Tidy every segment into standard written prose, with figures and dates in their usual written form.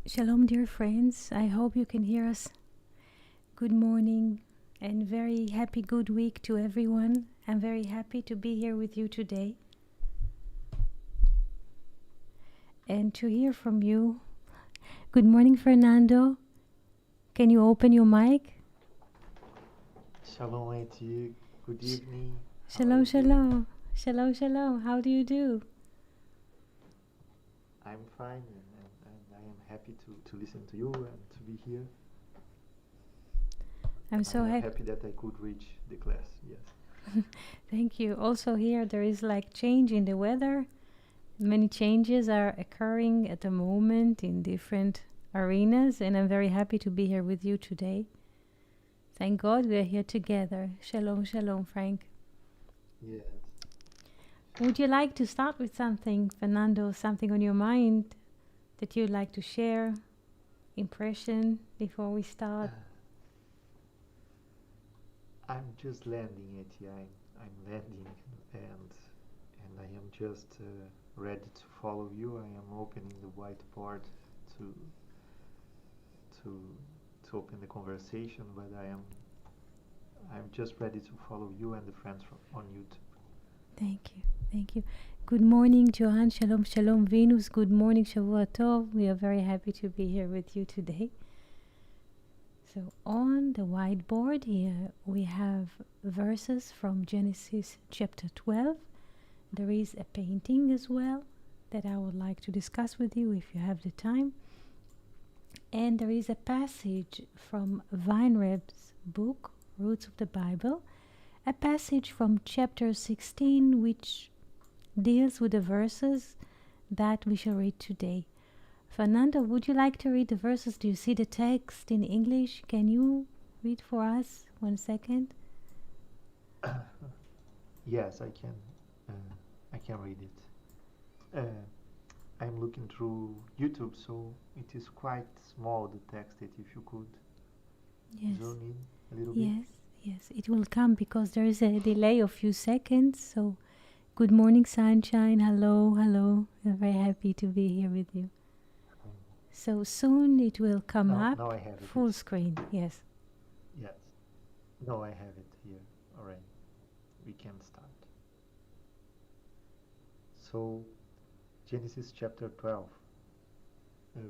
Shalom, dear friends. I hope you can hear us. Good morning and very happy good week to everyone. I'm very happy to be here with you today and to hear from you. Good morning, Fernando. Can you open your mic? Shalom, Eti. Good evening. Shalom, shalom. Shalom, shalom. How do you do? I'm fine, and I am happy to listen to you and to be here. I'm so happy that I could reach the class, yes. Thank you. Also here there is like change in the weather. Many changes are occurring at the moment in different arenas, and I'm very happy to be here with you today. Thank God we are here together. Shalom, shalom, Frank. Yes. Would you like to start with something, Fernando, something on your mind that you'd like to share? Impression before we start? I'm just landing, Eti. I'm landing, and I am just ready to follow you. I am opening the whiteboard to open the conversation, but I'm just ready to follow you and the friends on YouTube. Thank you. Thank you. Good morning, Johan. Shalom, shalom, Venus. Good morning, Shavua Tov. We are very happy to be here with you today. So on the whiteboard here, we have verses from Genesis chapter 12. There is a painting as well that I would like to discuss with you if you have the time. And there is a passage from Weinreb's book, Roots of the Bible, a passage from chapter 16 which deals with the verses that we shall read today. Fernando, would you like to read the verses? Do you see the text in English? Can you read for us? 1 second. Yes, I can. I can read it. I'm looking through YouTube, so it is quite small, the text. That if you could zoom in a little bit. Yes, it will come because there is a delay of few seconds. So, good morning, sunshine. Hello. I'm very happy to be here with you. So soon it will come up. Now I have it. Full screen. Yes. Yes. No, I have it here already. We can start. So, Genesis chapter 12,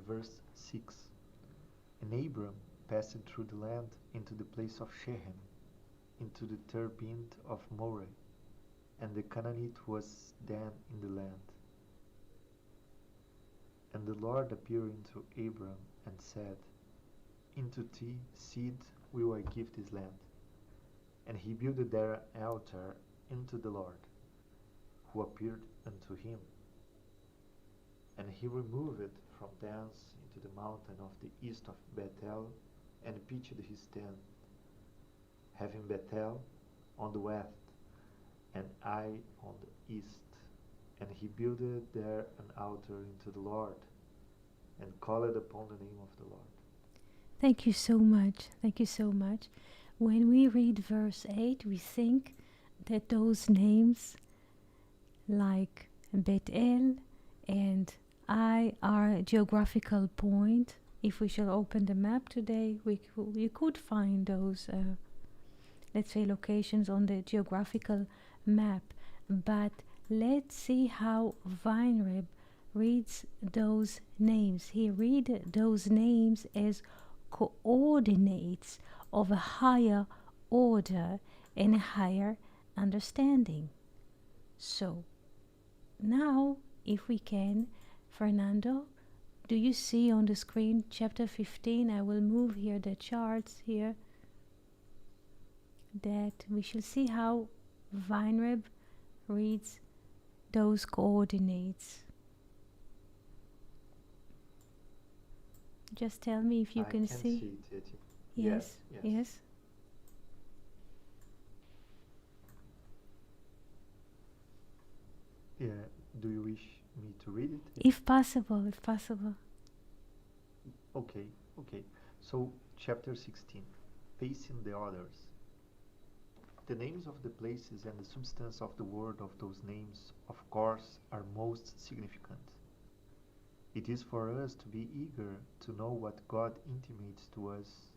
verse 6. And Abram passed through the land into the place of Shechem, into the terebinth of Moreh, and the Canaanite was then in the land. And the Lord appeared unto Abram and said, Into thy seed will I give this land. And he builded there an altar unto the Lord, who appeared unto him. And he removed from thence into the mountain of the east of Bethel, and pitched his tent, having Bethel on the west, and Ai on the east. And he builded there an altar unto the Lord, and called upon the name of the Lord. Thank you so much. Thank you so much. When we read verse 8, we think that those names like Bethel and I are a geographical point. If we shall open the map today, you could find those, let's say, locations on the geographical map. But let's see how Weinreb reads those names. He reads those names as coordinates of a higher order and a higher understanding. So, now, if we can, Fernando, do you see on the screen chapter 15? I will move here the charts here, that we shall see how Weinreb reads those coordinates. Just tell me if you I can can see. see it, Titi. Yes, Yes. yes. Yeah. Do you wish me to read it? If possible, if possible. Okay, okay. So, chapter 16, facing the others. The names of the places and the substance of the word of those names, of course, are most significant. It is for us to be eager to know what God intimates to us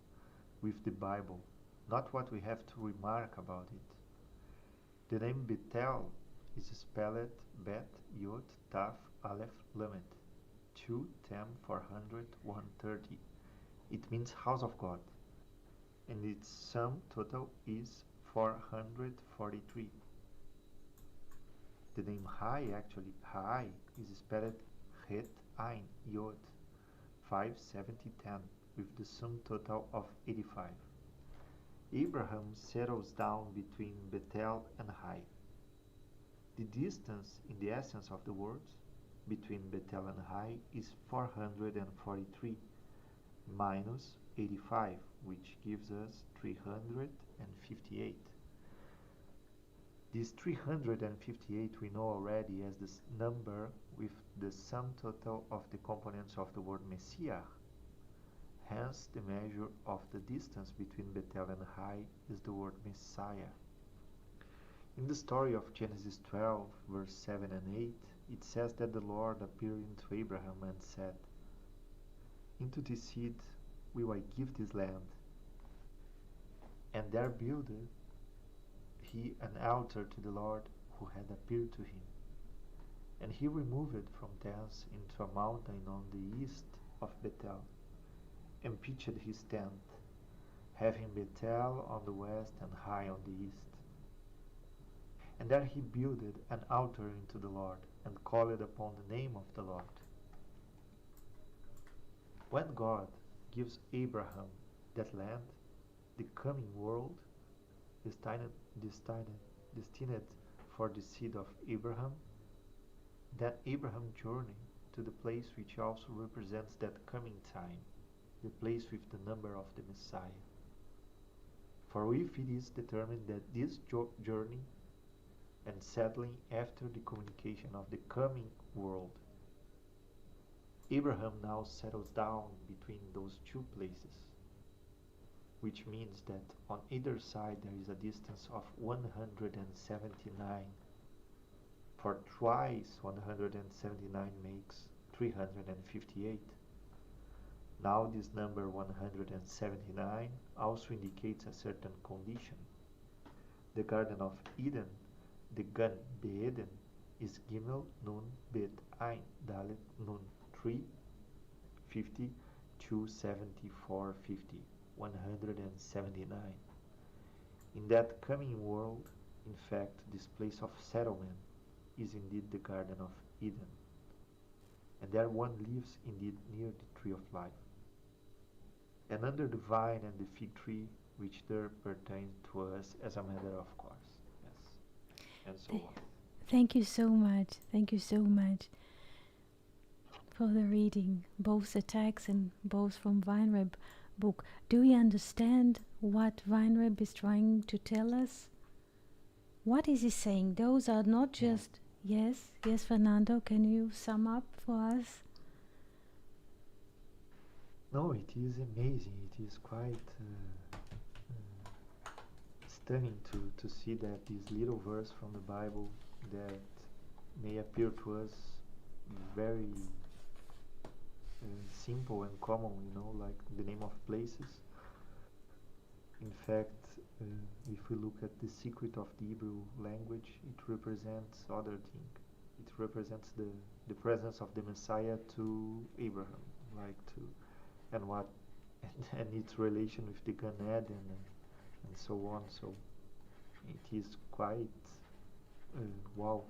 with the Bible, not what we have to remark about it. The name Bethel is spelled Bet Yod Taf Aleph Lamed, 2 Tem 400 130. It means house of God, and its sum total is 443. The name Hai, actually Hai, is spelled Het Ein Yod, 57010, with the sum total of 85. Abraham settles down between Bethel and Hai. The distance in the essence of the words between Bethel and Hai is 443 minus 85, which gives us 358. This 358 we know already as the number with the sum total of the components of the word Messiah. Hence, the measure of the distance between Bethel and Hai is the word Messiah. In the story of Genesis 12, verse 7 and 8, it says that the Lord appeared unto Abraham and said, Into this seed will I give this land. And there builded he an altar to the Lord who had appeared to him. And he removed from thence into a mountain on the east of Bethel, and pitched his tent, having Bethel on the west and Hai on the east. And there he builded an altar unto the Lord, and called upon the name of the Lord. When God gives Abraham that land, the coming world, destined for the seed of Abraham, then Abraham journeyed to the place which also represents that coming time, the place with the number of the Messiah. For if it is determined that this journey and settling after the communication of the coming world, Abraham now settles down between those two places, which means that on either side there is a distance of 179, for twice 179 makes 358. Now this number 179 also indicates a certain condition. The Garden of Eden, the Gan Be'eden, is Gimel Nun Bet Ein Dalet Nun 3 50 274 50 179. In that coming world, in fact, this place of settlement is indeed the Garden of Eden, and there one lives indeed near the tree of life, and under the vine and the fig tree, which there pertain to us as a matter of course. Yes, and so on. Thank you so much. Thank you so much. for the reading, both the text and both from Weinreb book. Do you understand what Weinreb is trying to tell us? What is he saying? Those are not just... Yes, Fernando, can you sum up for us? No, it is amazing. It is quite stunning to see that this little verse from the Bible that may appear to us very simple and common, like the name of places. In fact, if we look at the secret of the Hebrew language, it represents other thing. It represents the presence of the Messiah to Abraham, and what and its relation with the Gan Eden and so on. So it is quite wow.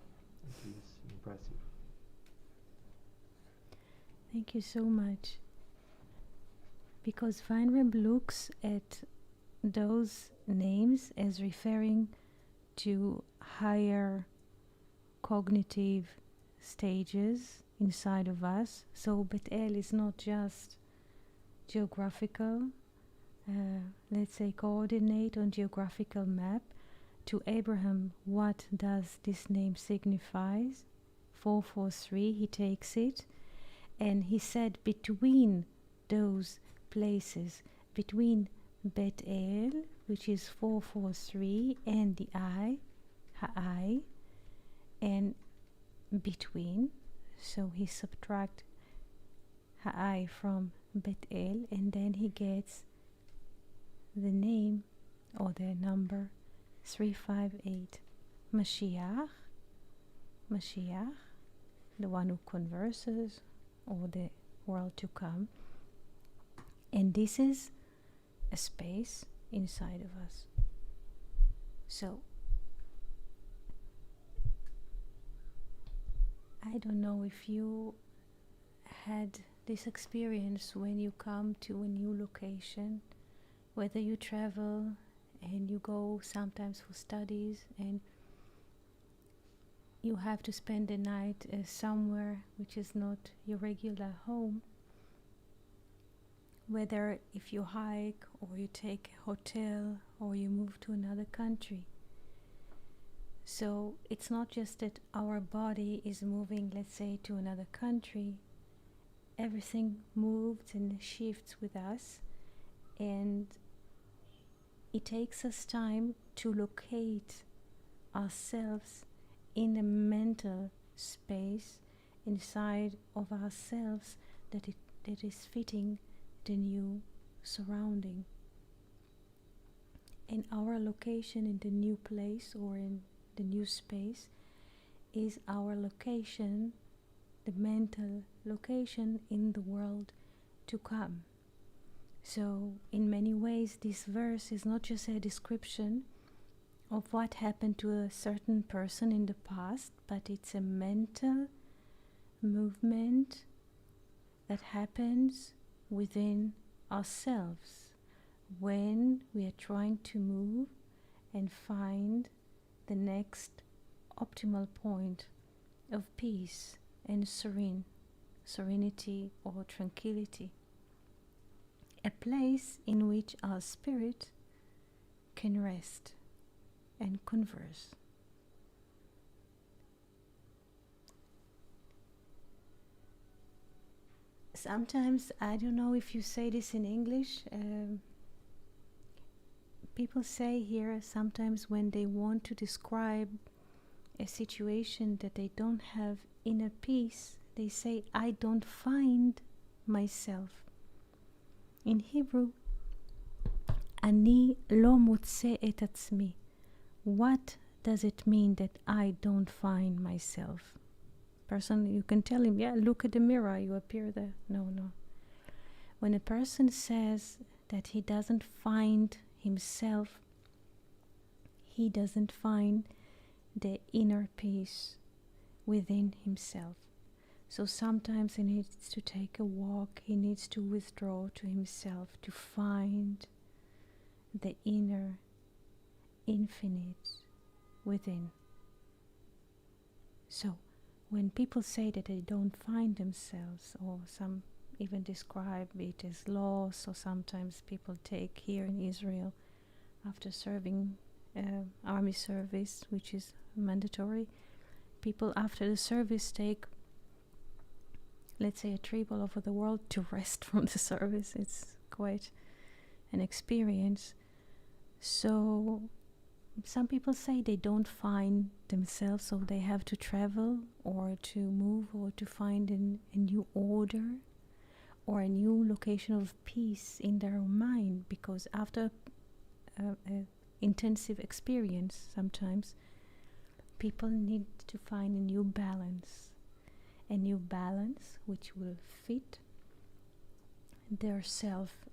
It is impressive. Thank you so much. Because Weinreb looks at those names as referring to higher cognitive stages inside of us. So Bet-El is not just geographical, let's say coordinate on geographical map. To Abraham, what does this name signifies? 443, he takes it, and he said between those places, between Bet-El, which is 443, and the Ha'ai, and between, so he subtract Ha'ai from Bet-El, and then he gets the name or the number 358. Mashiach, the one who converses, or the world to come. And this is a space inside of us. So I don't know if you had this experience when you come to a new location, whether you travel and you go sometimes for studies and you have to spend the night somewhere which is not your regular home, whether if you hike or you take a hotel or you move to another country. So it's not just that our body is moving, let's say, to another country. Everything moves and shifts with us, and it takes us time to locate ourselves in a mental space inside of ourselves that is fitting the new surrounding. And our location in the new place or in the new space is our location, the mental location in the world to come. So in many ways this verse is not just a description of what happened to a certain person in the past, but it's a mental movement that happens within ourselves when we are trying to move and find the next optimal point of peace and serenity or tranquility. A place in which our spirit can rest and converse. Sometimes, I don't know if you say this in English, people say here sometimes when they want to describe a situation that they don't have inner peace, they say, I don't find myself. In Hebrew, אני לא מוצא את עצמי. What does it mean that I don't find myself? Person, you can tell him, yeah, look at the mirror, you appear there. No. When a person says that he doesn't find himself, he doesn't find the inner peace within himself. So sometimes he needs to take a walk, he needs to withdraw to himself to find the inner infinite within. So when people say that they don't find themselves, or some even describe it as loss, or sometimes people take here in Israel after serving army service, which is mandatory, people after the service take, let's say, a trip all over the world to rest from the service. It's quite an experience. So some people say they don't find themselves, so they have to travel or to move or to find a new order or a new location of peace in their mind, because after intensive experience, sometimes people need to find a new balance which will fit their self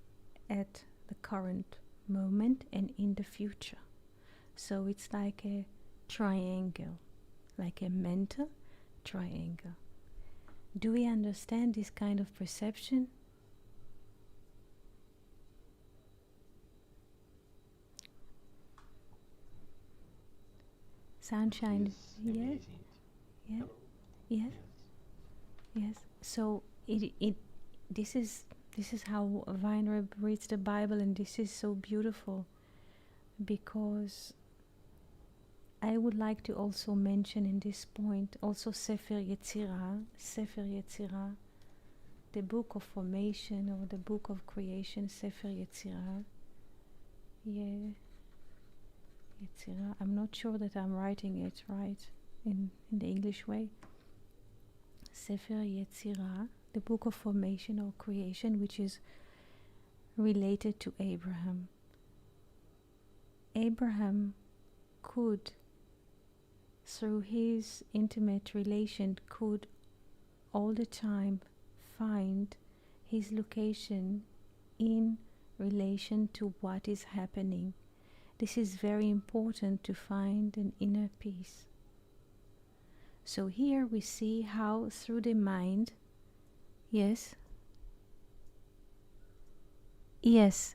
at the current moment and in the future. So it's like a triangle, like a mental triangle. Do we understand this kind of perception? Sunshine. Yes. Yes. Amazing. Yes. Hello. Yes. Yes. Yes. So this is how Weinreb reads the Bible, and this is so beautiful, because I would like to also mention in this point also Sefer Yetzirah, the book of formation or the book of creation, Sefer Yetzirah. Yeah, Yetzirah. I'm not sure that I'm writing it right in the English way. Sefer Yetzirah, the book of formation or creation, which is related to Abraham. Abraham could, through his intimate relation, could all the time find his location in relation to what is happening. This is very important to find an inner peace. So here we see how through the mind, yes,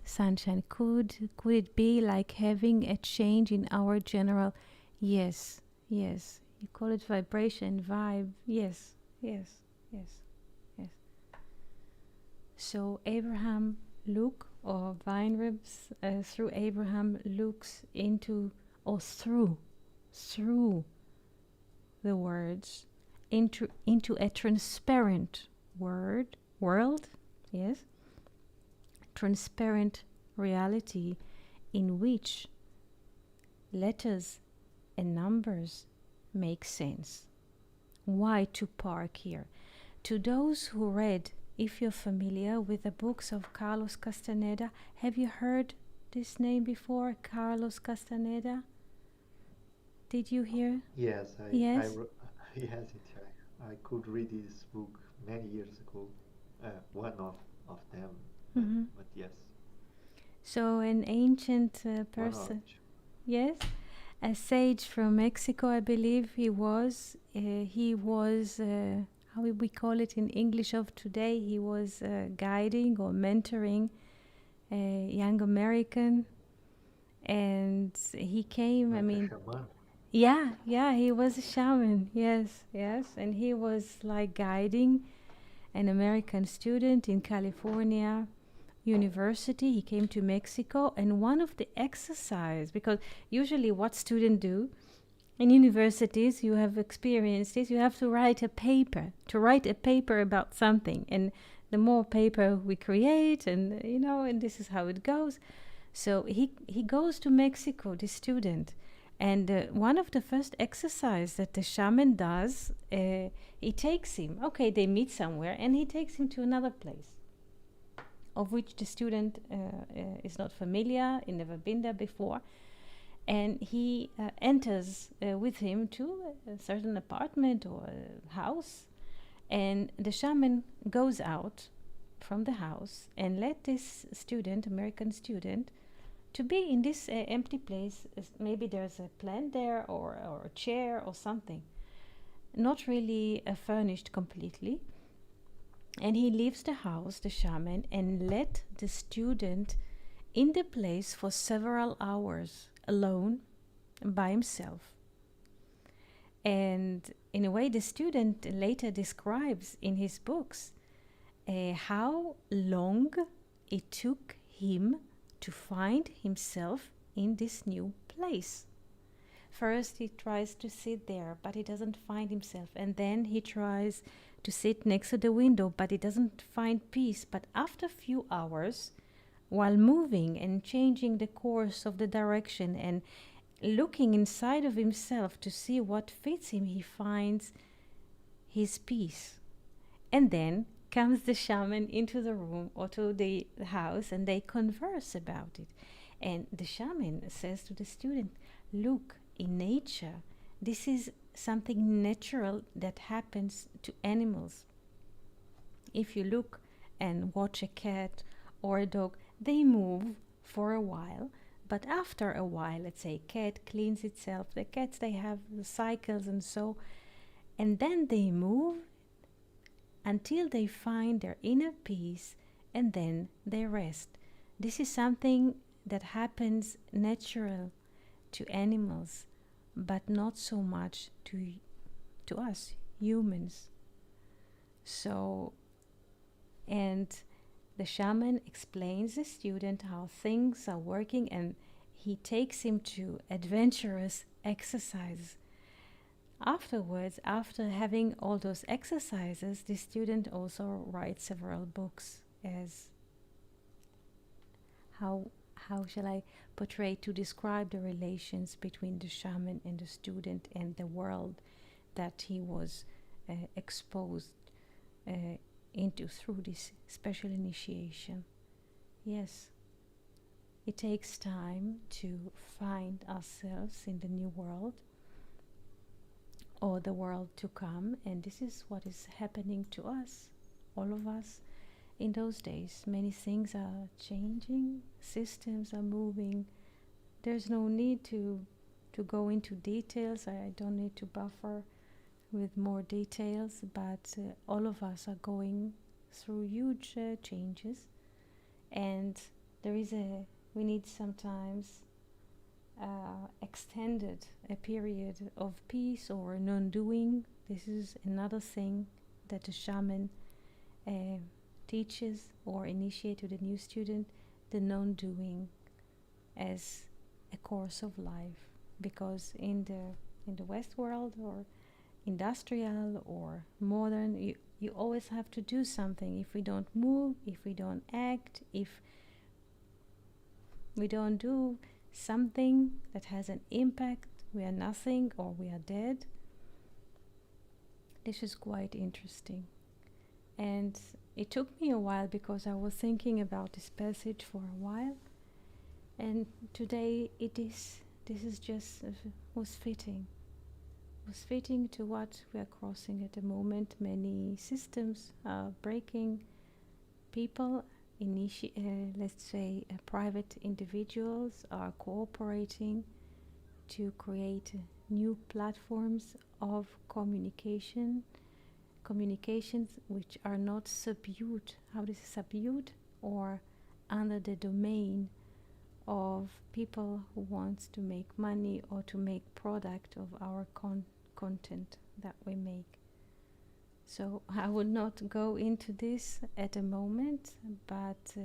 Sunshine, could it be like having a change in our general, yes, you call it vibration, vibe, yes. So Abraham Weinreb's through Abraham looks into, or through the words, into a transparent world, yes, transparent reality in which letters and numbers make sense. Why to park here? To those who read, if you're familiar with the books of Carlos Castaneda, have you heard this name before, Carlos Castaneda? Did you hear? Yes, Yes? I could read this book many years ago. One of them, Mm-hmm. but yes. So an ancient One or person, two. yes, a sage from Mexico, I believe he was. How we call it in English of today, he was guiding or mentoring a young American, and he came, Like a shaman. yeah, he was a shaman, yes, and he was like guiding an American student in California University. He came to Mexico, and one of the exercise, because usually what students do in universities, you have experienced this, you have to write a paper about something, and the more paper we create, and and this is how it goes. So he goes to Mexico, the student, and one of the first exercise that the shaman does, he takes him, okay, they meet somewhere, and he takes him to another place of which the student is not familiar, he never been there before, and he enters with him to a certain apartment or a house, and the shaman goes out from the house and let this student, American student, to be in this empty place. Maybe there's a plant there or a chair or something, not really furnished completely. And he leaves the house, the shaman, and let the student in the place for several hours alone by himself. And in a way, the student later describes in his books how long it took him to find himself in this new place. First, he tries to sit there, but he doesn't find himself. And then he tries to sit next to the window, but he doesn't find peace. But after a few hours, while moving and changing the course of the direction and looking inside of himself to see what fits him, he finds his peace. And then comes the shaman into the room or to the house, and they converse about it. And the shaman says to the student, look, in nature, this is something natural that happens to animals. If you look and watch a cat or a dog, they move for a while, but after a while, let's say cat cleans itself, the cats, they have the cycles and so, and then they move until they find their inner peace, and then they rest. This is something that happens natural to animals, but not so much to us humans. So, and the shaman explains the student how things are working, and he takes him to adventurous exercises. Afterwards, after having all those exercises, the student also writes several books as how shall I portray to describe the relations between the shaman and the student and the world that he was exposed into through this special initiation. Yes, it takes time to find ourselves in the new world or the world to come, and this is what is happening to us, all of us. In those days, many things are changing, systems are moving. There's no need to go into details. I don't need to buffer with more details, but all of us are going through huge changes, and we need sometimes extended a period of peace or non-doing. This is another thing that the shaman teaches or initiates to the new student, the non-doing as a course of life, because in the West world or industrial or modern, you always have to do something. If we don't move, if we don't act, if we don't do something that has an impact, we are nothing or we are dead. This is quite interesting, and it took me a while because I was thinking about this passage for a while, and today this is just was fitting to what we are crossing at the moment. Many systems are breaking. People, let's say private individuals, are cooperating to create new platforms of communications which are not subdued, or under the domain of people who wants to make money or to make product of our content that we make. So I would not go into this at the moment, but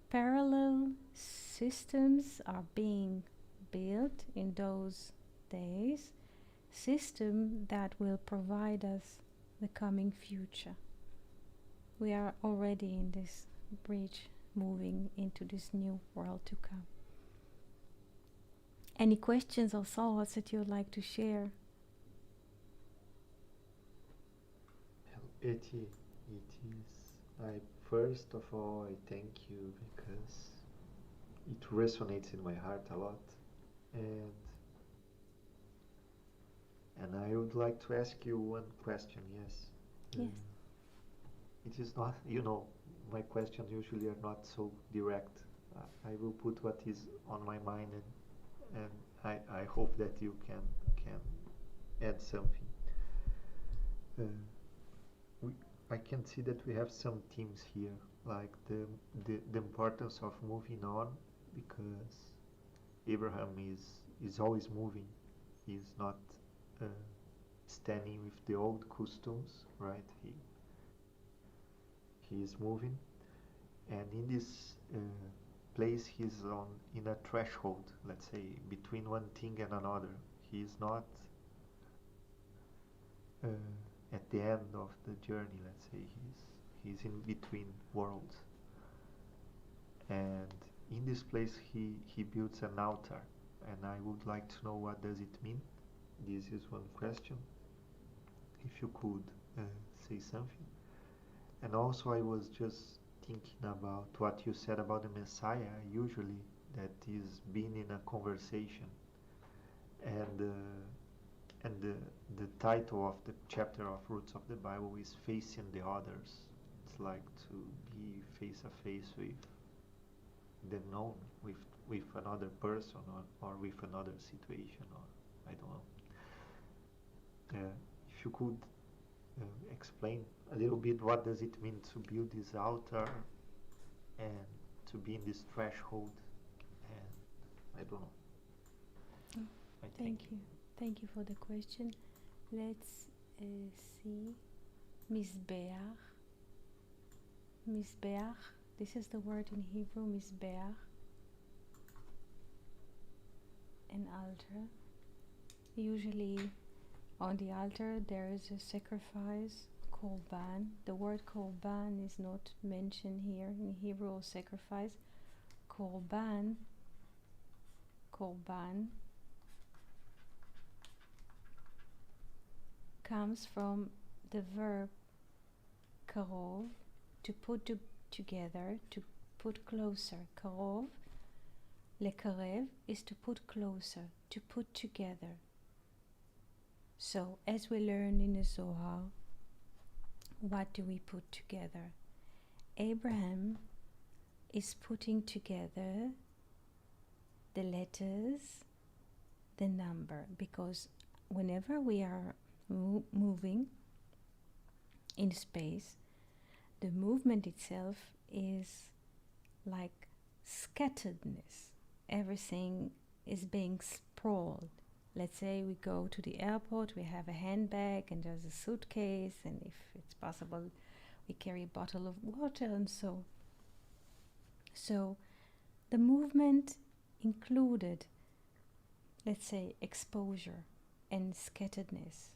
parallel systems are being built in those days, system that will provide us the coming future. We are already in this bridge, moving into this new world to come. Any questions or thoughts that you would like to share? It is. First of all, I thank you because it resonates in my heart a lot, and I would like to ask you one question. Yes. Yes. It is not, my questions usually are not so direct. I will put what is on my mind, and I hope that you can add something. I can see that we have some themes here, like the importance of moving on, because Abraham is always moving. He is not standing with the old customs, right? He is moving, and in this place he's on in a threshold, let's say, between one thing and another. He is not at the end of the journey, let's say. He's in between worlds, and in this place he builds an altar, and I would like to know what does it mean. This is one question, if you could say something. And also I was just thinking about what you said about the Messiah, usually that is being in a conversation, and the title of the chapter of Roots of the Bible is Facing the Others. It's like to be face to face with the known, with another person, or with another situation, or I don't know. If you could explain a little bit what does it mean to build this altar and to be in this threshold, and I don't know. Oh, thank you. Thank you for the question. Let's see. Mizbeach. Mizbeach. This is the word in Hebrew, Mizbeach. An altar. Usually on the altar there is a sacrifice, korban. The word korban is not mentioned here in Hebrew, or sacrifice. Korban comes from the verb karov, to put together, to put closer. Karov, lekarev, is to put closer, to put together. So, as we learn in the Zohar, what do we put together? Abraham is putting together the letters, the number, because whenever we are moving in space, the movement itself is like scatteredness. Everything is being sprawled. Let's say we go to the airport, we have a handbag and there's a suitcase, and if it's possible we carry a bottle of water, and so the movement included, let's say, exposure and scatteredness.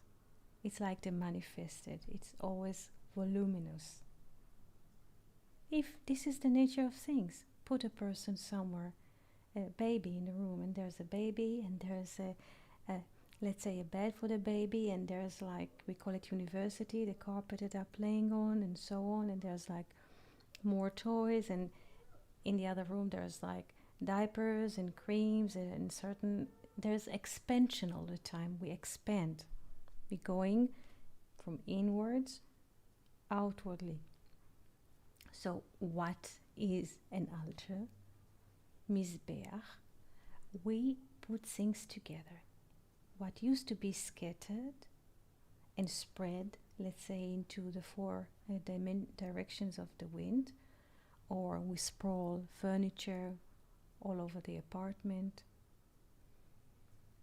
It's like the manifested, it's always voluminous. If this is the nature of things, put a person somewhere, a baby in the room, and there's a baby, and there's let's say a bed for the baby, and there's, like, we call it university, the carpet that they're playing on, and so on, and there's like more toys, and in the other room there's like diapers and creams and there's expansion all the time. We expand, we're going from inwards outwardly. So what is an altar? Mizbeach. We put things together. What used to be scattered and spread, let's say, into the four directions of the wind, or we sprawl furniture all over the apartment.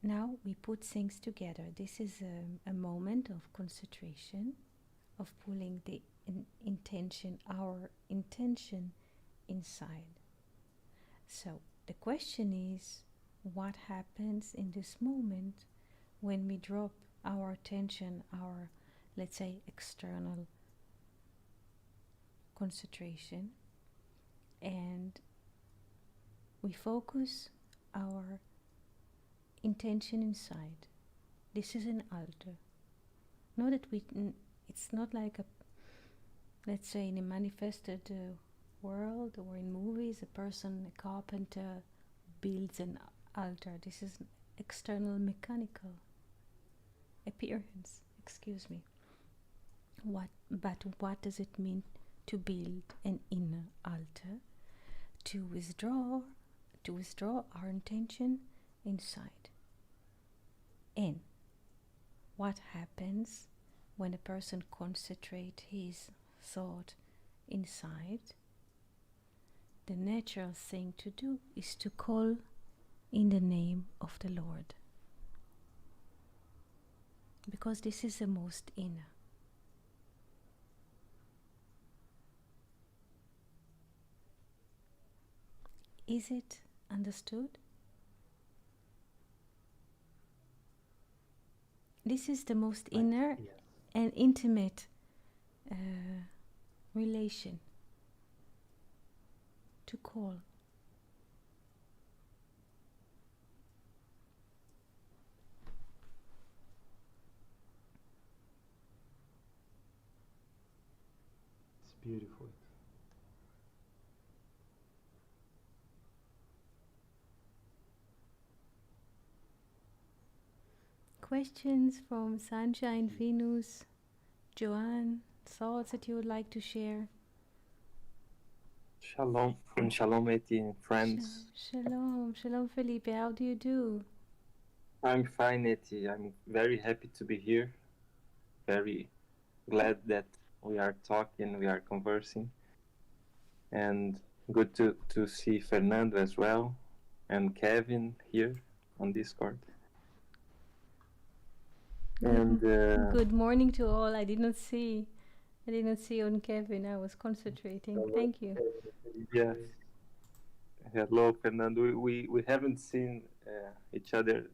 Now we put things together. This is a moment of concentration, of pulling the intention, our intention, inside. So the question is, what happens in this moment when we drop our attention, our, let's say, external concentration, and we focus our intention inside? This is an altar. Know that it's not like a, let's say, in a manifested world or in movies, a person, a carpenter, builds an altar. This is external mechanical appearance, excuse me. But what does it mean to build an inner altar? To withdraw our intention inside. And what happens when a person concentrates his thought inside? The natural thing to do is to call in the name of the Lord. because this is the most inner. Is it understood? This is the most inner Yes. and intimate relation to call. It's beautiful. Questions from Sunshine, Venus, Joanne, thoughts that you would like to share? Shalom, shalom, Eti, friends. Shalom, shalom, Felipe. How do you do? I'm fine, Eti. I'm very happy to be here. Very glad that we are talking, we are conversing, and good to see Fernando as well, and Kevin here on Discord. And Good morning to all. I did not see on Kevin. I was concentrating. Thank you. yes, hello, Fernando. We haven't seen each other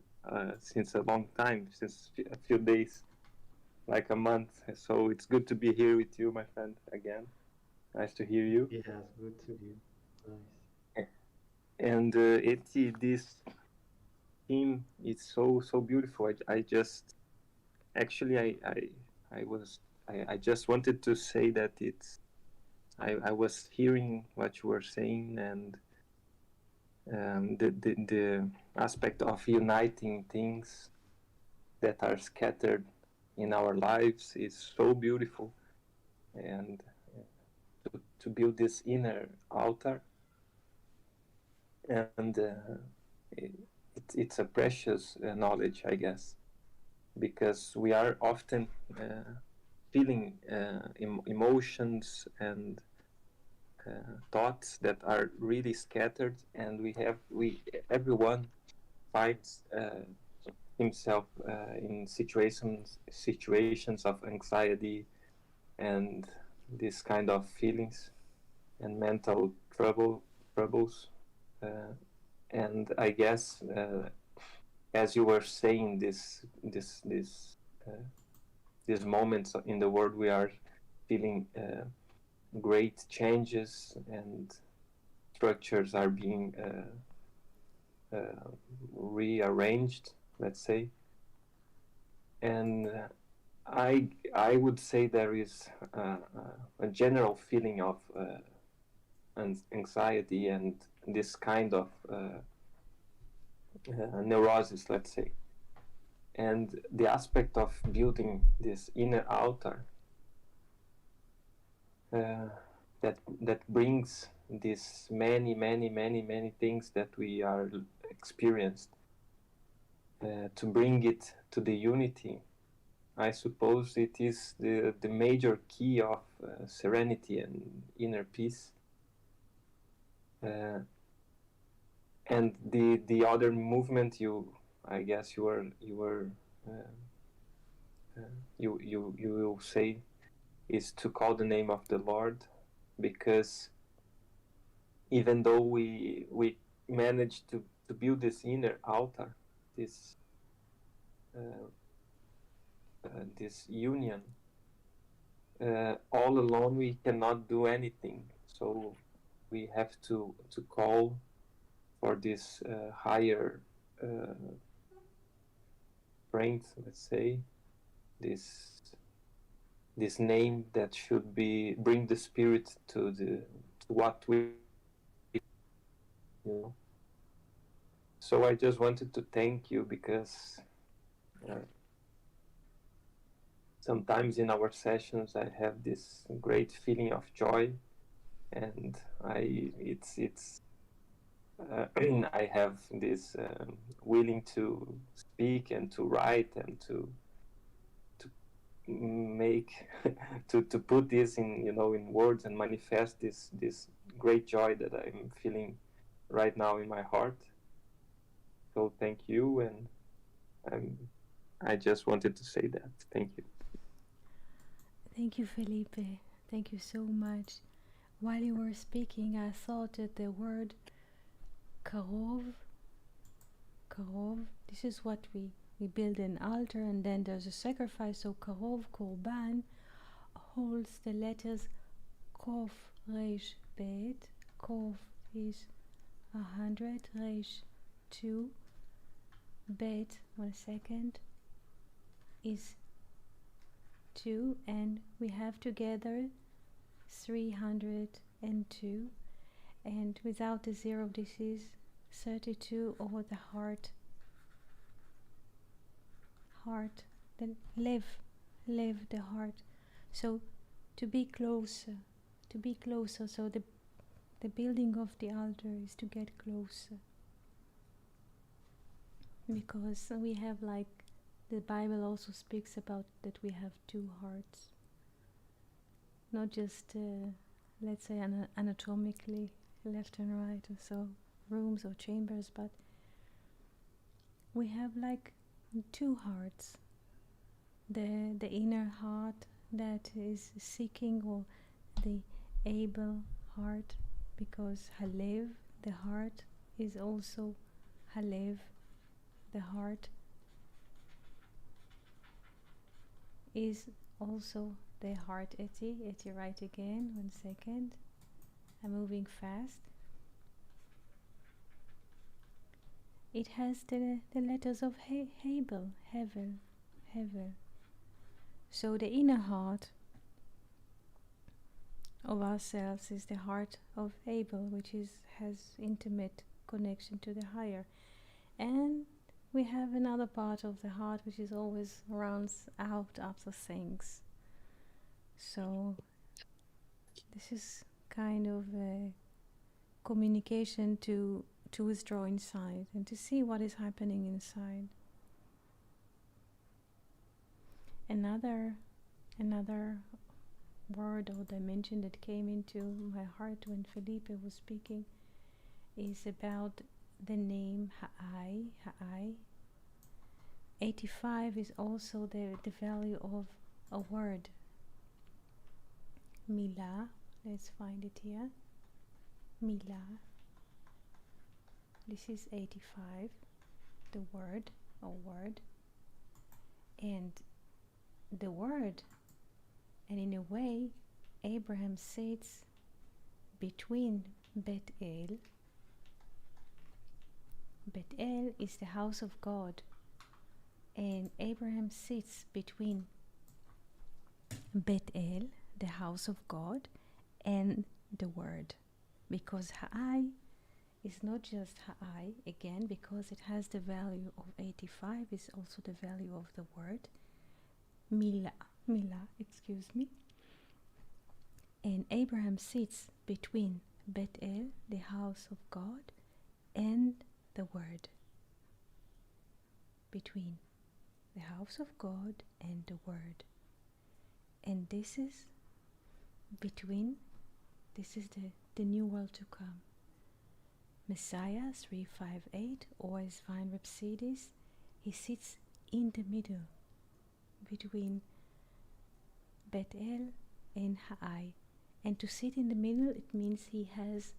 since a long time, since a few days, like a month. So it's good to be here with you, my friend, again. Nice to hear you. Yes, good to hear. Nice. And this theme is so beautiful. I just actually I just wanted to say that I was hearing what you were saying, and the aspect of uniting things that are scattered in our lives is so beautiful, and to build this inner altar, and it's a precious knowledge, I guess, because we are often feeling emotions and thoughts that are really scattered, and we everyone finds himself in situations of anxiety and this kind of feelings and mental troubles, uh, and I guess as you were saying, these moments in the world we are feeling great changes, and structures are being rearranged, let's say. And I would say there is a general feeling of anxiety and this kind of neurosis, let's say. And the aspect of building this inner altar uh, that brings these many things that we are experienced, to bring it to the unity. I suppose it is the major key of serenity and inner peace. And the other movement, I guess you will say, is to call the name of the Lord, because even though we manage to build this inner altar, this this union, all alone we cannot do anything. So we have to call for this higher strength, let's say, this name that should be bring the spirit to what we, you know. So I just wanted to thank you, because sometimes in our sessions I have this great feeling of joy, and it's I have this willing to speak and to write and to make to put this in, in words, and manifest this great joy that I'm feeling right now in my heart. So thank you, and I'm I just wanted to say that. Thank you. Thank you, Felipe. Thank you so much. While you were speaking, I thought that the word karov, this is what we build an altar and then there's a sacrifice. So karov, korban, holds the letters kof, resh, bet. Kof is 100, resh 2, bet, 1 second, is 2, and we have together 302, and without the 0 this is 32 over the heart, then lev, the heart. So to be closer, so the building of the altar is to get closer, because we have, like the Bible also speaks about, that we have two hearts, not just let's say anatomically left and right, or so rooms or chambers, but we have like two hearts, the inner heart that is seeking, or the able heart, because halev, the heart, is also halev, the heart is also the heart. Eti, right again, 1 second, I'm moving fast. It has the letters of Hebel, Hevel. So the inner heart of ourselves is the heart of Abel, which has intimate connection to the higher. And we have another part of the heart which is always rounds out after things. So this is kind of a communication to withdraw inside and to see what is happening inside. Another word or dimension that came into my heart when Felipe was speaking is about the name Ha'ai. 85 is also the value of a word. Milah, let's find it here. Milah. This is 85, the word, or word. And the word, and in a way, Abraham sits between Bet-El. Bet-El is the house of God, and Abraham sits between Bet-El, the house of God, and the word, because Ha'ai is not just Ha'ai, again, because it has the value of 85, is also the value of the word. Milah, excuse me. And Abraham sits between Bet-El, the house of God, and the word. Between the house of God and the word. And this is between, this is the new world to come. Messiah 358, or as Vine Rhapsodies, he sits in the middle between Bet-El and Ha'ai. And to sit in the middle, it means he has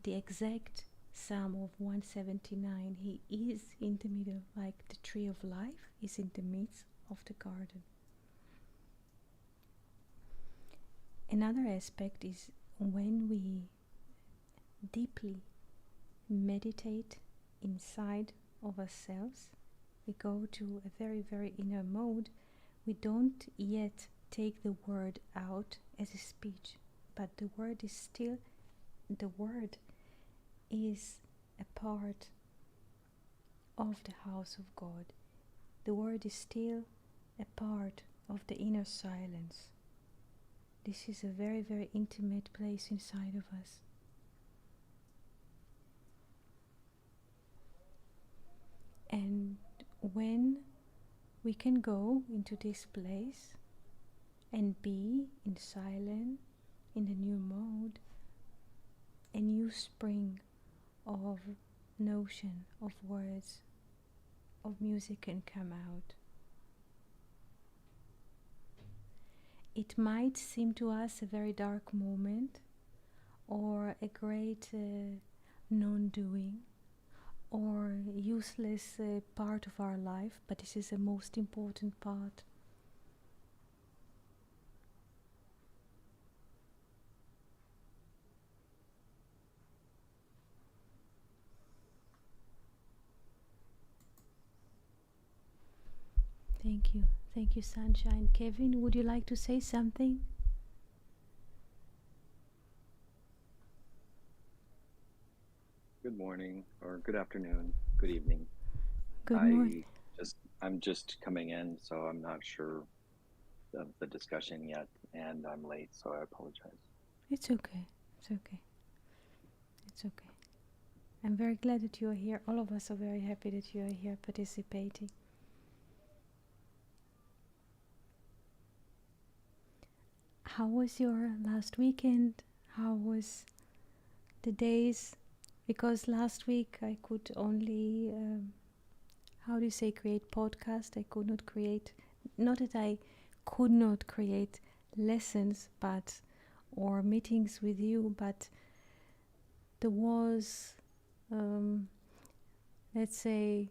the exact Psalm of 179. He is in the middle, like the tree of life is in the midst of the garden. Another aspect is when we deeply meditate inside of ourselves, we go to a very, very inner mode. We don't yet take the word out as a speech, but the word is still, the word is a part of the house of God. The word is still a part of the inner silence. This is a very, very intimate place inside of us. And when we can go into this place and be in silence, in the new mode, a new spring of notion, of words, of music can come out. it might seem to us a very dark moment or a great non-doing or useless part of our life, but this is the most important part. Thank you. Thank you, Sunshine. Kevin, would you like to say something? Good morning, or good afternoon, good evening. Good morning. I'm just coming in, so I'm not sure of the discussion yet, and I'm late, so I apologize. It's okay. It's okay. It's okay. I'm very glad that you are here. All of us are very happy that you are here participating. How was your last weekend? How was the days? Because last week I could only, how do you say, create podcast. I could not create, not that I could not create lessons, but, or meetings with you, but there was, let's say,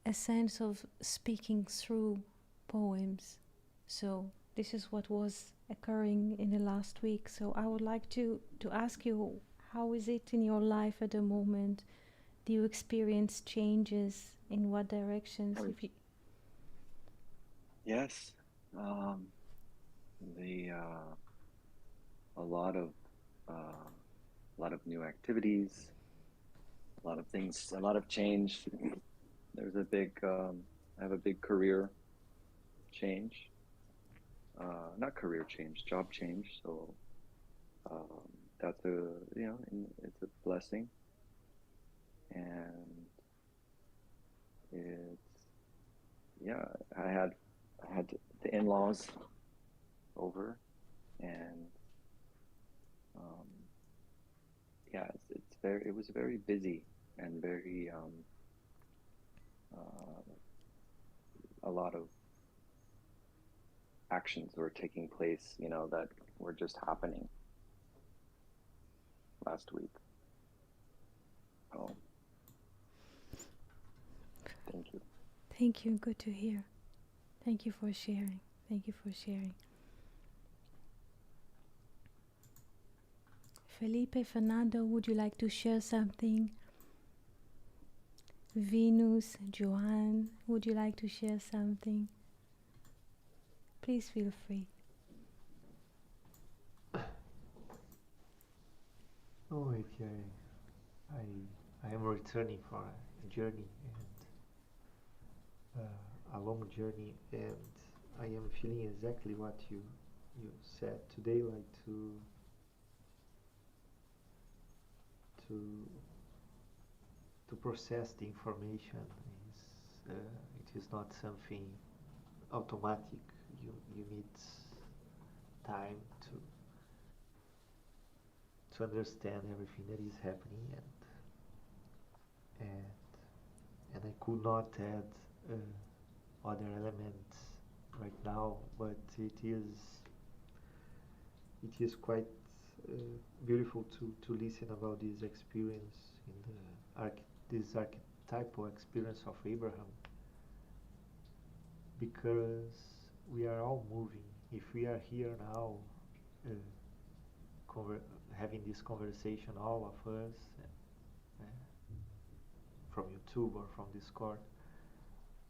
a sense of speaking through poems. So this is what was occurring in the last week. So I would like to ask you, how is it in your life at the moment? Do you experience changes? In what directions? If you Yes, the a lot of new activities, a lot of things, a lot of change. There's a big, I have a big career change, not career change, job change. So that's it's a blessing, and it's yeah. I had the in-laws over, and yeah, it was very busy and very a lot of actions were taking place, that were just happening last week. Oh, thank you. Thank you. Good to hear. Thank you for sharing. Thank you for sharing. Felipe, Fernando, would you like to share something? Venus, Joanne, would you like to share something? Please feel free. Oh, I am returning from a journey and a long journey, and I am feeling exactly what you said today, like to to process the information is it is not something automatic. You need time to understand everything that is happening, and and I could not add other elements right now, but it is quite beautiful to listen about this experience in this archetypal experience of Abraham, because we are all moving. If we are here now, uh, having this conversation, all of us, uh, from YouTube or from Discord,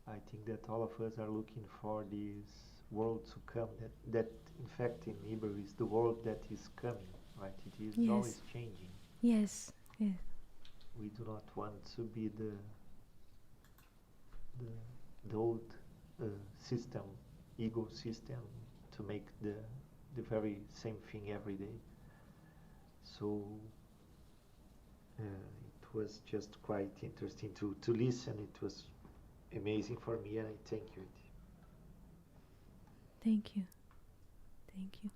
I think that all of us are looking for this world to come. That in fact in Hebrew is the world that is coming, right? It is Yes. always changing. Yes. Yes. We do not want to be the old system, ego system, to make the very same thing every day. So it was just quite interesting to listen. It was amazing for me, and I thank you. Thank you. Thank you.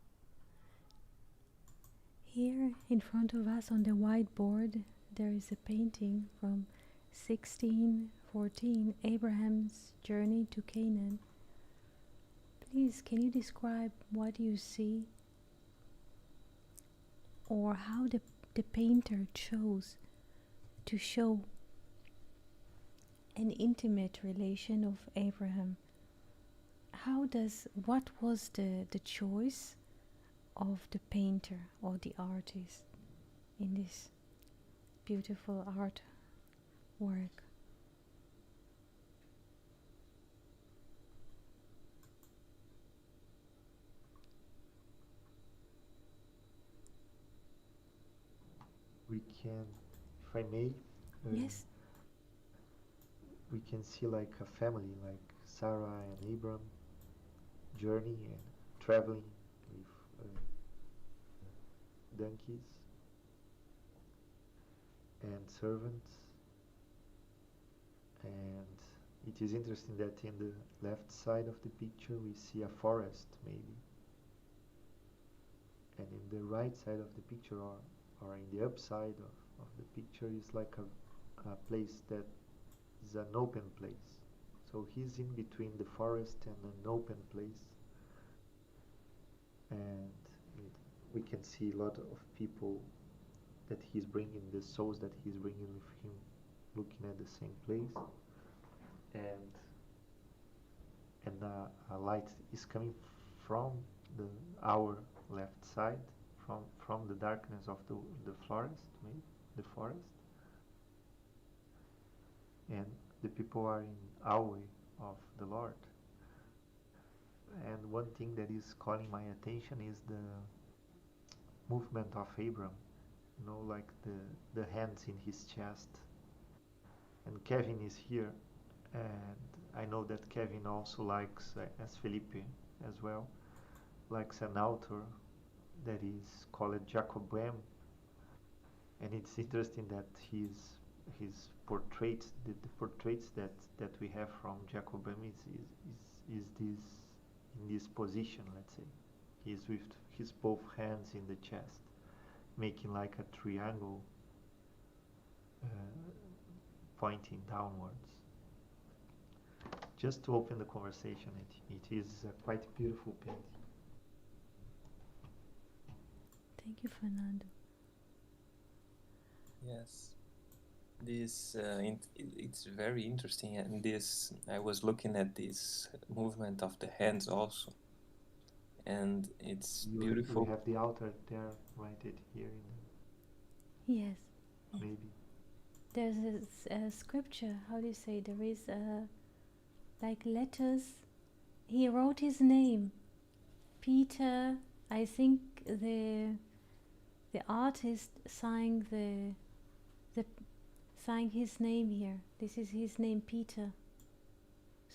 Here in front of us on the whiteboard, there is a painting from 1614, Abraham's Journey to Canaan. Please, can you describe what you see or how the painter chose to show an intimate relation of Abraham? What was the choice of the painter or the artist in this beautiful art work? We can, if I may, Yes. we can see like a family, like Sarah and Abram, journey and traveling with donkeys and servants. And it is interesting that in the left side of the picture we see a forest maybe, and in the right side of the picture, or in the upside of the picture, is like a place that is an open place. So he's in between the forest and an open place, and we can see a lot of people that he's bringing, the souls that he's bringing with him, looking at the same place, and a light is coming from our left side, from the darkness of the forest, maybe the forest, and the people are in awe of the Lord. And one thing that is calling my attention is the movement of Abram, like the hands in his chest. And Kevin is here, and I know that Kevin also likes, as Felipe as well, likes an author that is called Jacob Boehme, and it's interesting that his portraits, the portraits that we have from Jacob Boehme is this, in this position, let's say. He's with his both hands in the chest, making like a triangle, pointing downwards. Just to open the conversation, it is a quite beautiful painting. Thank you, Fernando. Yes, this it's very interesting, and this I was looking at this movement of the hands also, and it's beautiful. We have the author there, write it here. Yes. Maybe. There's a scripture, how do you say, there is like letters. He wrote his name. Peter, I think the artist signed signed his name here. This is his name, Peter.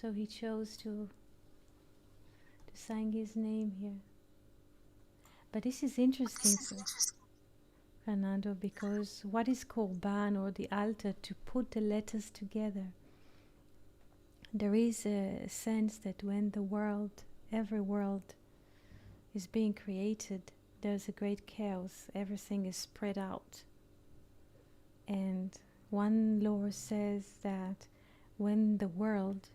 So he chose to sign his name here. But this is interesting, Fernando, because what is Korban or the altar, to put the letters together? There is a sense that when the world, every world is being created, there's a great chaos. Everything is spread out. And one lore says that when the world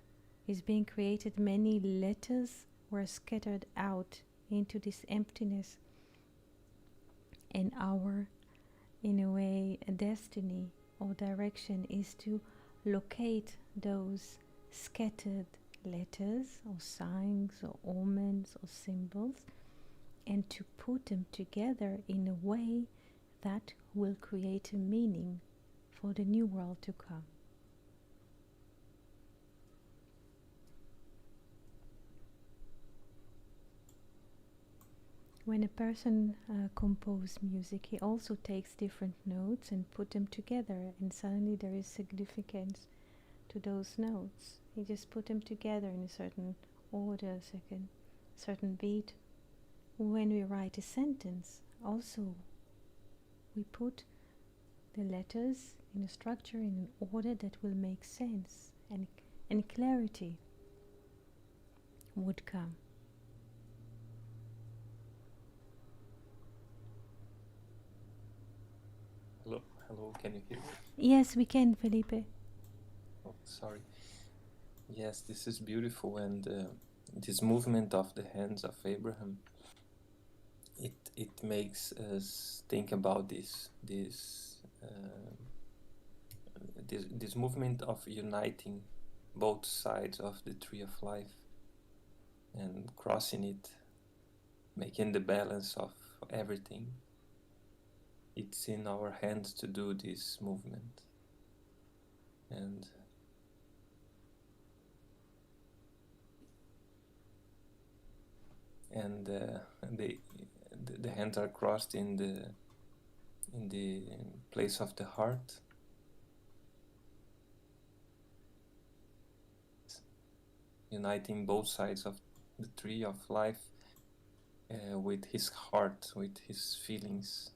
is being created, many letters were scattered out into this emptiness. And our, in a way, destiny or direction is to locate those scattered letters or signs or omens or symbols, and to put them together in a way that will create a meaning for the new world to come. When a person composes music, he also takes different notes and put them together, and suddenly there is significance to those notes. He just put them together in a certain order, certain beat. When we write a sentence, also we put the letters in a structure, in an order that will make sense, and clarity would come. Hello, can you hear me? Yes, we can, Felipe. Oh, sorry. Yes, this is beautiful, and this movement of the hands of Abraham, it makes us think about this movement of uniting both sides of the tree of life and crossing it, making the balance of everything. It's in our hands to do this movement, and the hands are crossed in the place of the heart, uniting both sides of the tree of life with his heart, with his feelings.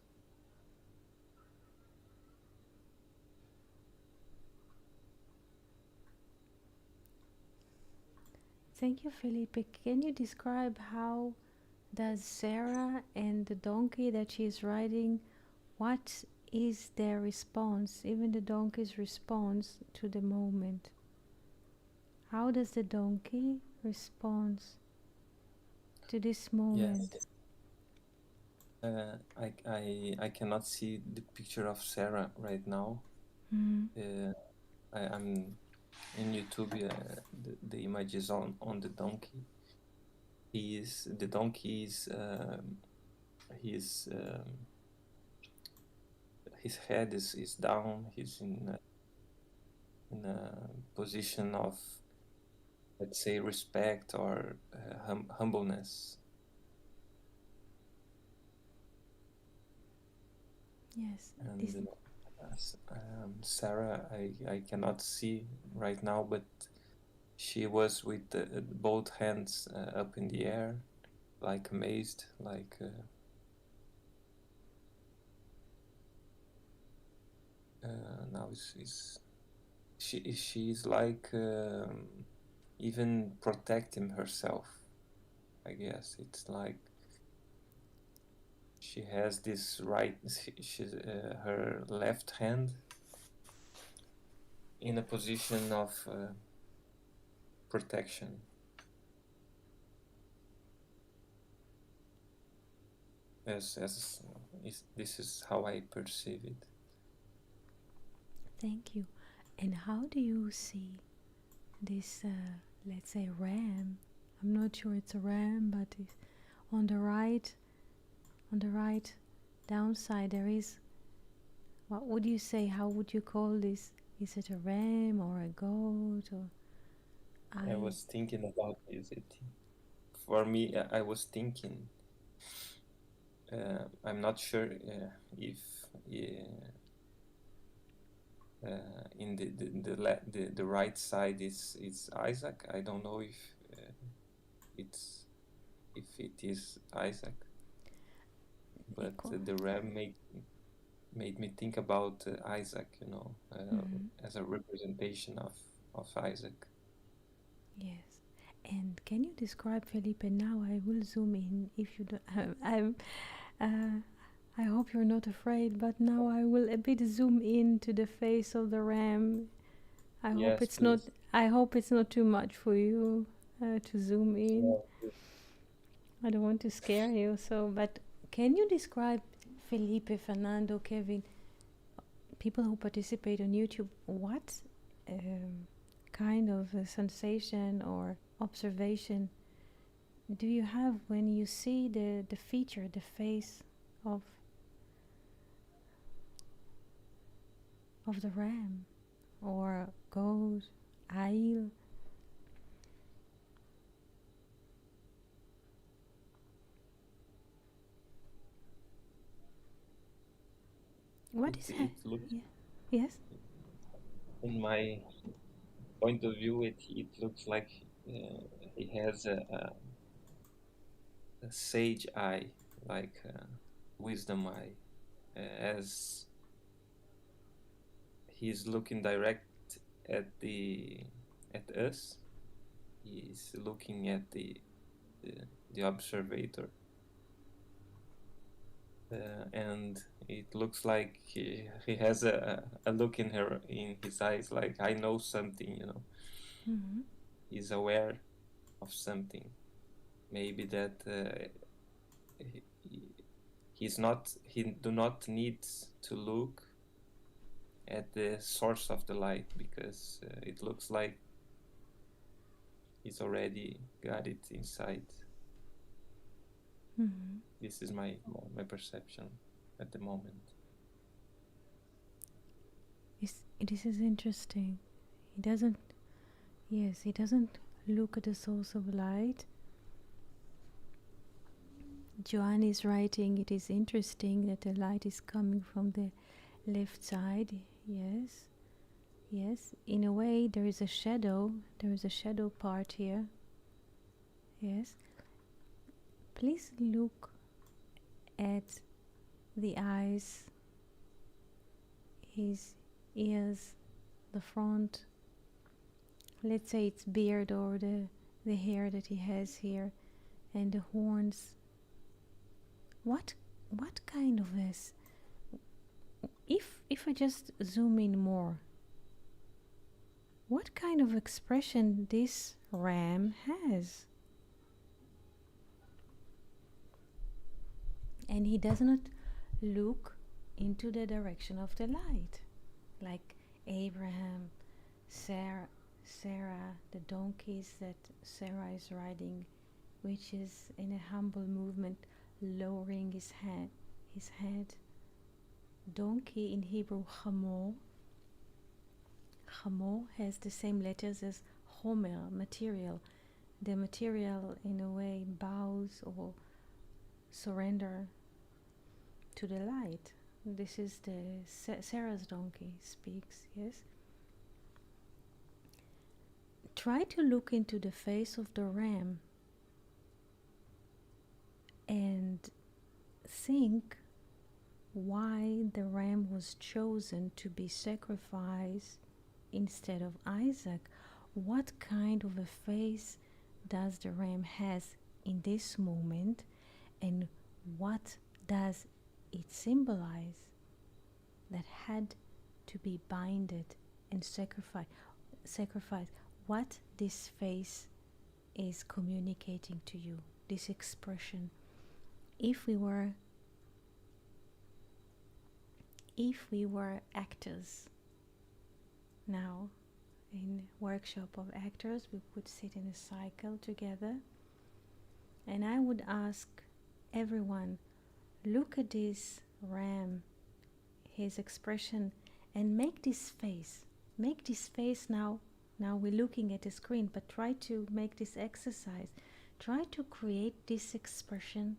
Thank you, Felipe. Can you describe how does Sarah and the donkey that she is riding, what is their response, even the donkey's response to the moment? How does the donkey respond to this moment? Yes. I cannot see the picture of Sarah right now. Mm. I'm in YouTube. The image is on the donkey. The donkey is his head is down. He's in a position of, let's say, respect or humbleness. Yes. And Sarah, I cannot see right now, but she was with both hands up in the air, like amazed, like now she's like even protecting herself. I guess it's like she has this right, she's her left hand in a position of protection. As this is how I perceive it. Thank you. And how do you see this, let's say, ram? I'm not sure it's a ram, but it's on the right downside there is, what would you say, how would you call this? Is it a ram or a goat? Or I was thinking about this. For me, I was thinking. I'm not sure if in the right side is Isaac. I don't know if it is Isaac, but the ram made me think about Isaac, as a representation of Isaac. Yes. And can you describe, Felipe? Now I will zoom in. If you don't, I hope you're not afraid. But now I will a bit zoom in to the face of the ram. I hope it's please. not. I hope it's not too much for you to zoom in. Yeah. I don't want to scare you. So, but can you describe, Felipe, Fernando, Kevin, people who participate on YouTube, what kind of a sensation or observation do you have when you see the feature, the face of the ram or goat, ail? What is it? Yeah. Yes. In my point of view, it looks like he has a sage eye, like a wisdom eye, as he's looking direct at us. He's looking at the observator, and it looks like he has a look in his eyes, like I know something. Mm-hmm. He's aware of something. Maybe that he do not need to look at the source of the light, because it looks like he's already got it inside. Mhm. This is my perception at the moment. This is interesting. He doesn't, yes, he doesn't look at the source of light. Joanne is writing, it is interesting that the light is coming from the left side. Yes, yes. In a way, there is a shadow. There is a shadow part here. Yes. Please look at the eyes, his ears, the front. Let's say it's beard or the hair that he has here, and the horns. What kind of this? If I just zoom in more, what kind of expression this ram has? And he does not look into the direction of the light, like Abraham, Sarah, the donkeys that Sarah is riding, which is in a humble movement, lowering his head. Donkey in Hebrew, chamor. Chamor has the same letters as homer, material. The material, in a way, bows or surrender to the light. This is the Sarah's donkey speaks. Yes. Try to look into the face of the ram and think why the ram was chosen to be sacrificed instead of Isaac. What kind of a face does the ram has in this moment, and what does it symbolize that had to be binded and sacrificed? What this face is communicating to you, this expression. If we were actors now, in workshop of actors, we would sit in a cycle together, and I would ask everyone, look at this ram, his expression, and make this face now. Now we're looking at the screen, but try to make this exercise. Try to create this expression.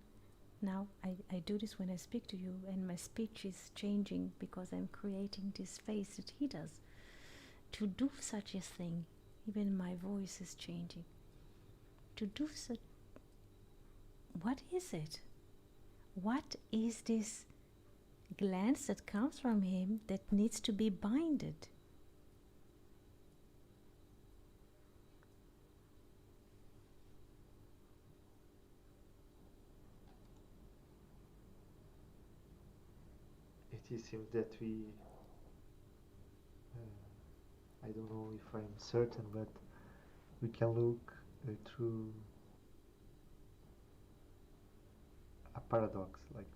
Now I do this when I speak to you, and my speech is changing because I'm creating this face that he does. To do such a thing, even my voice is changing. To do such, what is it? What is this glance that comes from him that needs to be binded? It seems that I don't know if I'm certain, but we can look through a paradox. Like,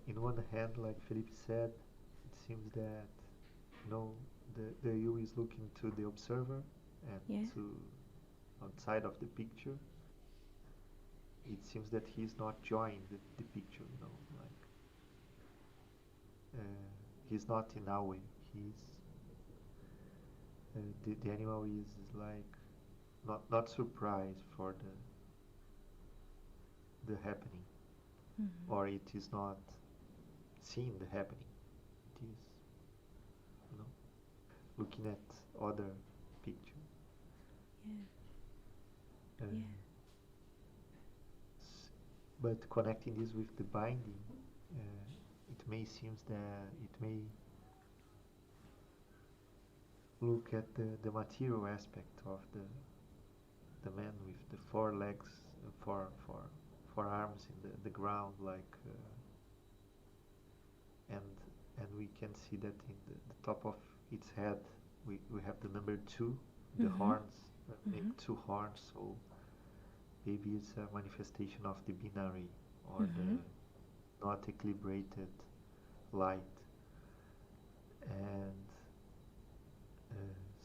in one hand, like Felipe said, it seems that the you is looking to the observer and Yeah. to outside of the picture. It seems that he's not joining the picture, like he's not in Awe. He's the animal is like not surprised for the happening, or it is not seeing the happening. It is, looking at other picture. Yeah. Yeah. But connecting this with the binding, it may seem that it may look at the material aspect of the man with the four legs, four arms in the ground, like, and we can see that in the top of its head we have the number 2, the horns, maybe two horns, so maybe it's a manifestation of the binary or the not equilibrated light. And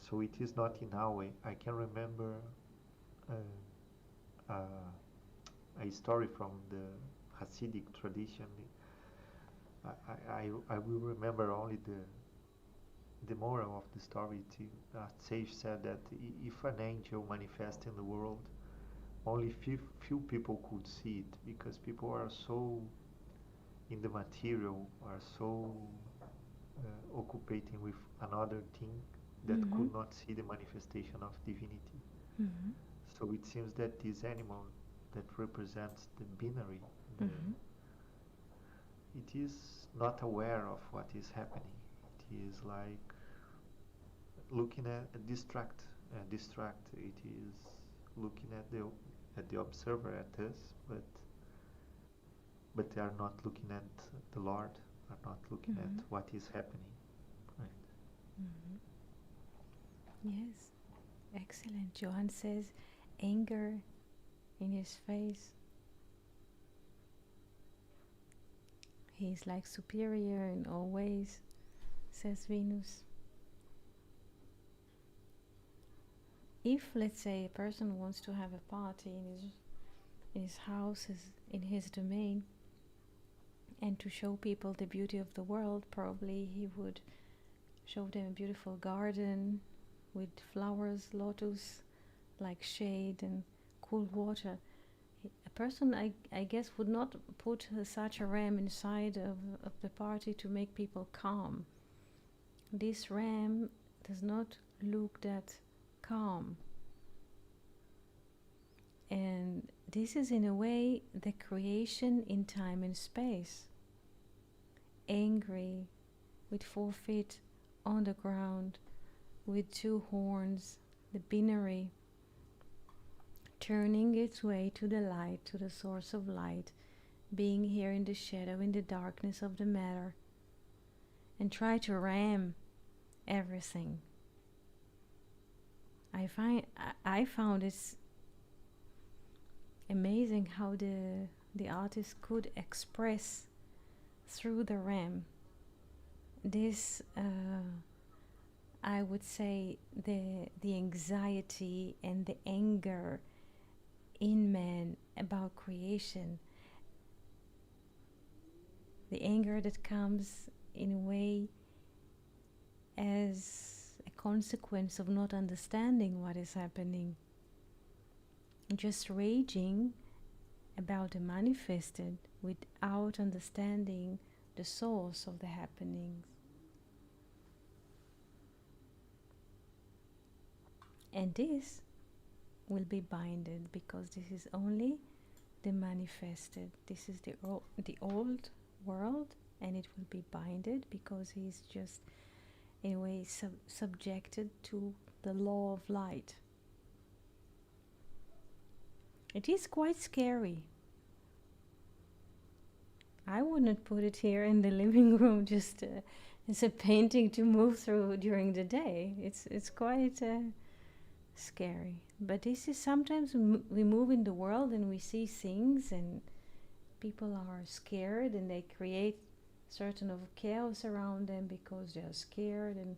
so it is not in our way. I can remember uh, a story from the Hasidic tradition. I will remember only the moral of the story. Sage said that if an angel manifests in the world, only few people could see it, because people are so in the material, are so occupating with another thing that could not see the manifestation of divinity. So it seems that this animal that represents the binary, it is not aware of what is happening. It is like looking at distract. It is looking at the observer, at us, but they are not looking at the Lord, are not looking at what is happening. Right. Yes, excellent. Johan says anger in his face. He's like superior in all ways, says Venus. If, let's say, a person wants to have a party in his house, in his domain, and to show people the beauty of the world, probably he would show them a beautiful garden with flowers, lotus, like shade and cool water. A person, I guess, would not put such a ram inside of the party to make people calm. This ram does not look that calm. And this is in a way the creation in time and space. Angry, with 4 feet on the ground, with 2 horns, the binary, turning its way to the light, to the source of light, being here in the shadow, in the darkness of the matter, and try to ram everything. I found it's amazing how the artist could express through the ram this I would say the anxiety and the anger in man about creation, the anger that comes in a way as a consequence of not understanding what is happening, just raging about the manifested without understanding the source of the happenings. And this will be binded, because this is only the manifested. This is the old world, and it will be binded because he's just in a way subjected to the law of light. It is quite scary. I wouldn't put it here in the living room just as a painting to move through during the day. It's quite scary. But this is sometimes we move in the world and we see things and people are scared and they create certain of chaos around them because they are scared. And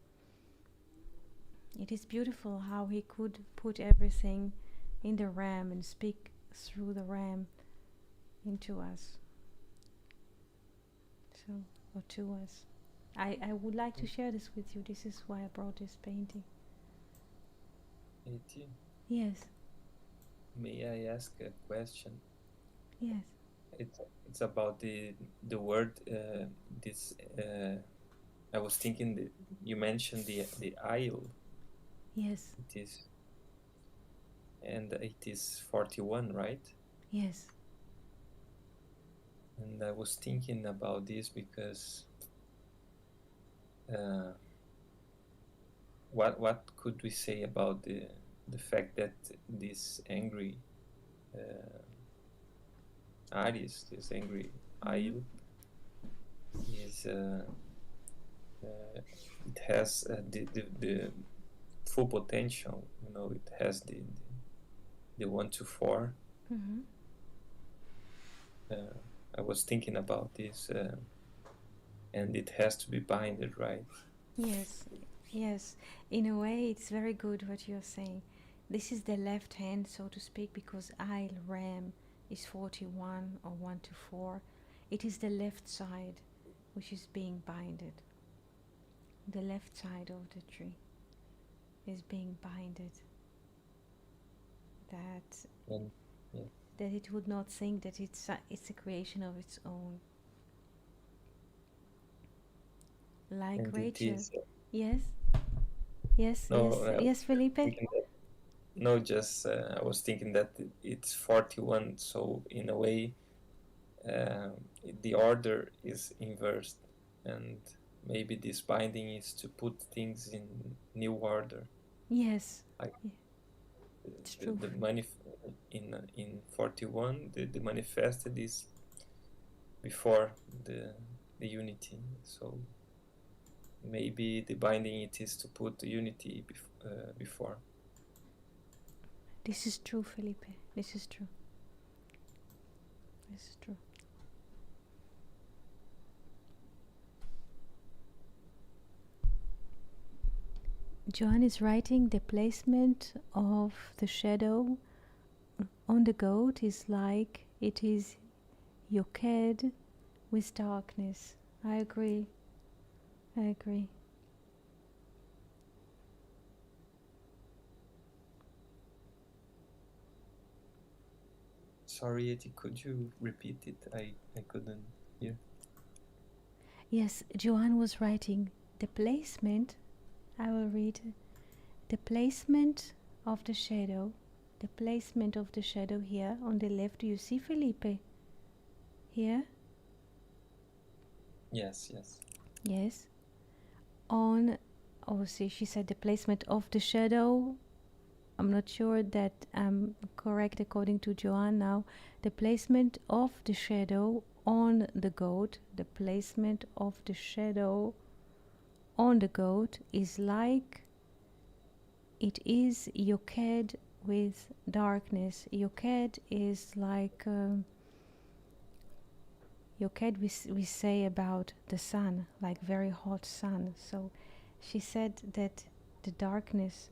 it is beautiful how he could put everything in the ram and speak through the ram into us. So, or to us. I would like to share this with you. This is why I brought this painting. Eti, Yes. may I ask a question? Yes. It's about the word. This I was thinking that you mentioned the isle. Yes. It is, and it is 41, right? Yes. And I was thinking about this because what could we say about the fact that this angry Aries, this angry isle, is it has the full potential. You know, it has the 1 to 4. Mm-hmm. I was thinking about this, and it has to be binded, right? Yes, yes. In a way, it's very good what you're saying. This is the left hand, so to speak, because Isle Ram is 41 or 1 to 4. It is the left side which is being binded. The left side of the tree is being binded. That And yeah. that it would not think that it's a creation of its own. Like And it Rachel. is Yes, yes, no. yes, yes, Felipe. Thinking that, no, just I was thinking that it's 41. So in a way, the order is inversed, and maybe this binding is to put things in new order. Yes, Like yeah, it's true. the in 41, the manifested is before the unity. So maybe the binding it is to put the unity before. This is true, Felipe. This is true. This is true. Joan is writing the placement of the shadow on the goat is like it is yoked with darkness. I agree. I agree. Sorry, Eti, could you repeat it? I couldn't hear. Yes, Joanne was writing the placement. I will read the placement of the shadow. The placement of the shadow here on the left. Do you see Felipe? Here? Yes, yes. Yes. On, oh, see, she said the placement of the shadow. I'm not sure that I'm correct according to Joanne now. The placement of the shadow on the goat. The placement of the shadow on the goat is like it is yoked with darkness. Yoked is like yoked we say about the sun, like very hot sun. So she said that the darkness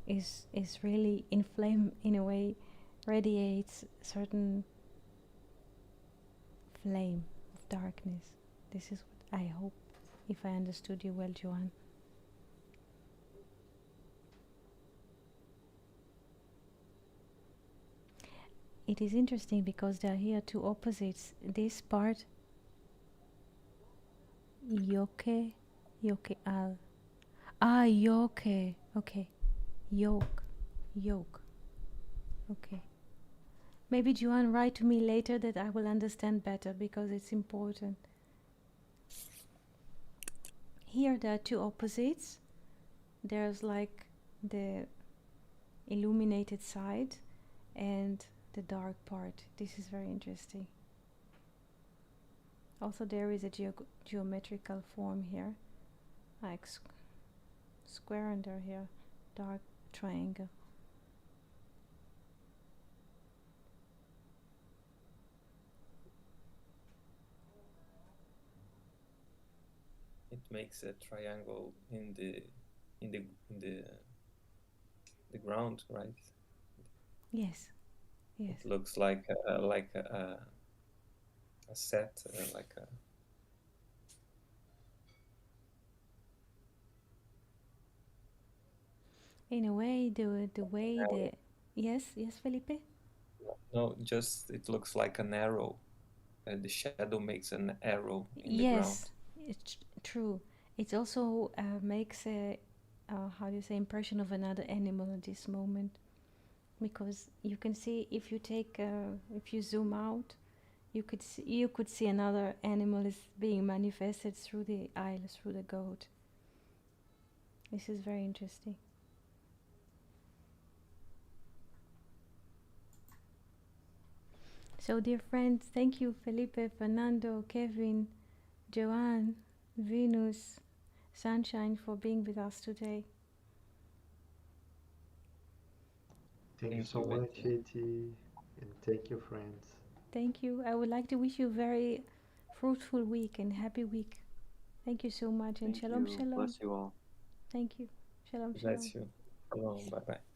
is really inflamed in a way, radiates certain flame of darkness. This is what I hope, if I understood you well, Joanne. It is interesting because there are here two opposites. This part, yoke, yoke al. Ah, yoke. Okay. Yoke. Yoke. Okay. Maybe Joanne write to me later that I will understand better because it's important. Here there are two opposites. There's like the illuminated side and the dark part. This is very interesting. Also there is a geometrical form here, like square under here, dark triangle. It makes a triangle in the the ground, right? Yes, yes. It looks like a set, like a. In a way, the way the yes, Felipe. No, just it looks like an arrow. The shadow makes an arrow in the ground. Yes, it's true. It also makes a how do you say impression of another animal at this moment, because you can see if you take if you zoom out, you could see another animal is being manifested through the aisle, through the goat. This is very interesting. So, dear friends, thank you, Felipe, Fernando, Kevin, Joanne, Venus, Sunshine, for being with us today. Thank you Thank so you, much, Eti. Eti, and thank you, friends. Thank you. I would like to wish you a very fruitful week and happy week. Thank you so much and Thank shalom, you. shalom. Bless you all. Thank you. Shalom, shalom. Bless you. Shalom. Bye bye.